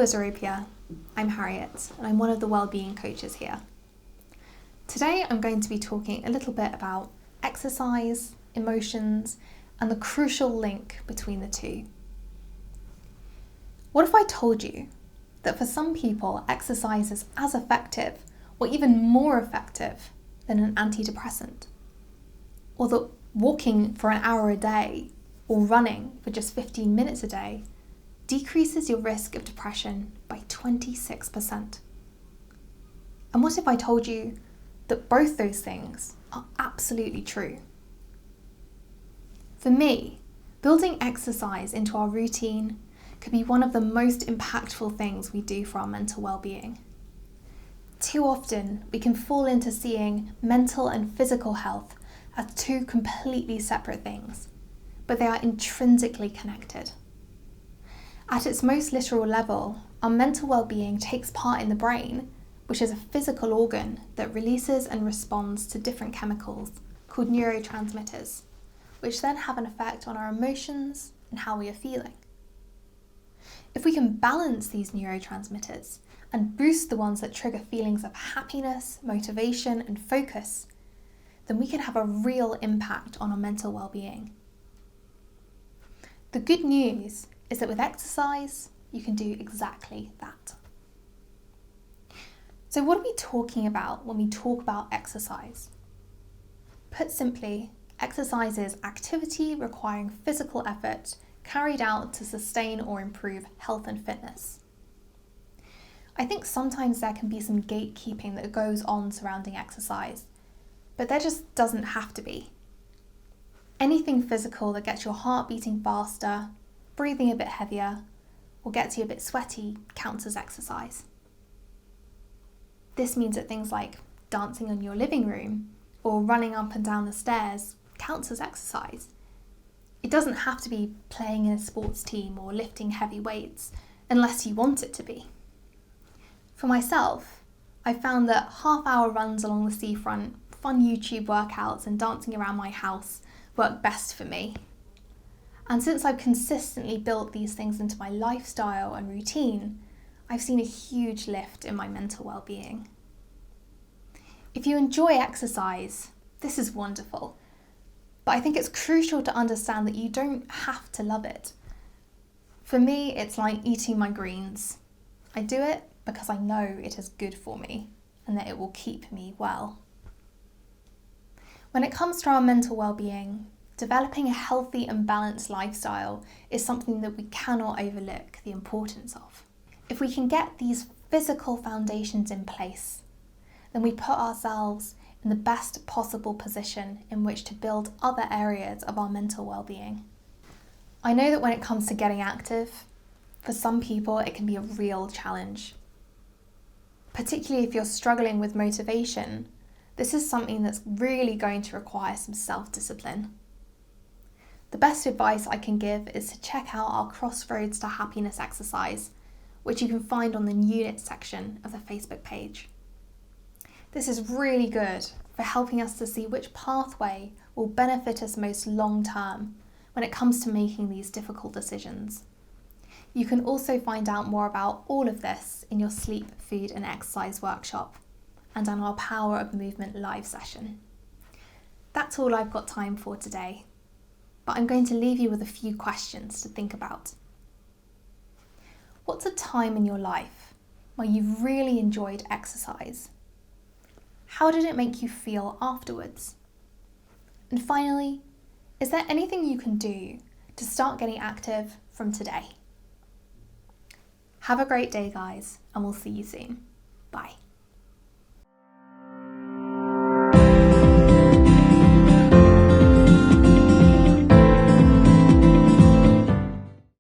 Isorropia, I'm Harriet and I'm one of the Wellbeing coaches here. Today I'm going to be talking a little bit about exercise, emotions and the crucial link between the two. What if I told you that for some people exercise is as effective or even more effective than an antidepressant? Or that walking for an hour a day or running for just 15 minutes a day decreases your risk of depression by 26%. And what if I told you that both those things are absolutely true? For me, building exercise into our routine could be one of the most impactful things we do for our mental well-being. Too often, we can fall into seeing mental and physical health as two completely separate things, but they are intrinsically connected. At its most literal level, our mental well-being takes part in the brain, which is a physical organ that releases and responds to different chemicals called neurotransmitters, which then have an effect on our emotions and how we are feeling. If we can balance these neurotransmitters and boost the ones that trigger feelings of happiness, motivation, and focus, then we can have a real impact on our mental well-being. The good news is that with exercise, you can do exactly that. So what are we talking about when we talk about exercise? Put simply, exercise is activity requiring physical effort carried out to sustain or improve health and fitness. I think sometimes there can be some gatekeeping that goes on surrounding exercise, but there just doesn't have to be. Anything physical that gets your heart beating faster, breathing a bit heavier, or gets you a bit sweaty counts as exercise. This means that things like dancing in your living room or running up and down the stairs counts as exercise. It doesn't have to be playing in a sports team or lifting heavy weights unless you want it to be. For myself, I found that half-hour runs along the seafront, fun YouTube workouts and dancing around my house work best for me. And since I've consistently built these things into my lifestyle and routine, I've seen a huge lift in my mental well-being. If you enjoy exercise, this is wonderful. But I think it's crucial to understand that you don't have to love it. For me, it's like eating my greens. I do it because I know it is good for me and that it will keep me well. When it comes to our mental well-being, developing a healthy and balanced lifestyle is something that we cannot overlook the importance of. If we can get these physical foundations in place, then we put ourselves in the best possible position in which to build other areas of our mental well-being. I know that when it comes to getting active, for some people it can be a real challenge. Particularly if you're struggling with motivation, this is something that's really going to require some self-discipline. The best advice I can give is to check out our Crossroads to Happiness exercise, which you can find on the unit section of the Facebook page. This is really good for helping us to see which pathway will benefit us most long term when it comes to making these difficult decisions. You can also find out more about all of this in your sleep, food and exercise workshop and on our Power of Movement live session. That's all I've got time for today, but I'm going to leave you with a few questions to think about. What's a time in your life where you've really enjoyed exercise? How did it make you feel afterwards? And finally, is there anything you can do to start getting active from today? Have a great day, guys, and we'll see you soon. Bye.